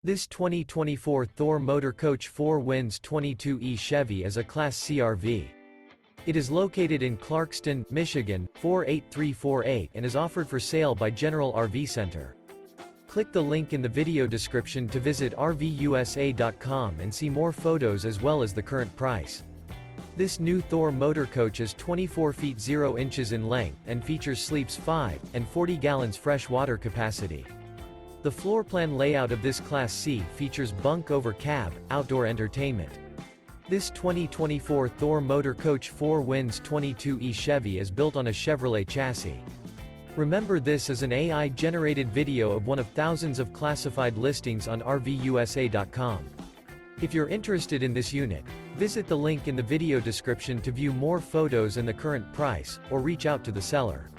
This 2024 Thor Motor Coach 4 Winds 22E Chevy is a Class C RV. It is located in Clarkston, Michigan, 48348 and is offered for sale by General RV Center. Click the link in the video description to visit RVUSA.com and see more photos as well as the current price. This new Thor Motor Coach is 24 feet 0 inches in length and features sleeps 5 and 40 gallons fresh water capacity. The floor plan layout of this Class C features bunk over cab, outdoor entertainment. This 2024 Thor Motor Coach 4 Winds 22E Chevy is built on a Chevrolet chassis. Remember, this is an AI-generated video of one of thousands of classified listings on RVUSA.com. If you're interested in this unit, visit the link in the video description to view more photos and the current price, or reach out to the seller.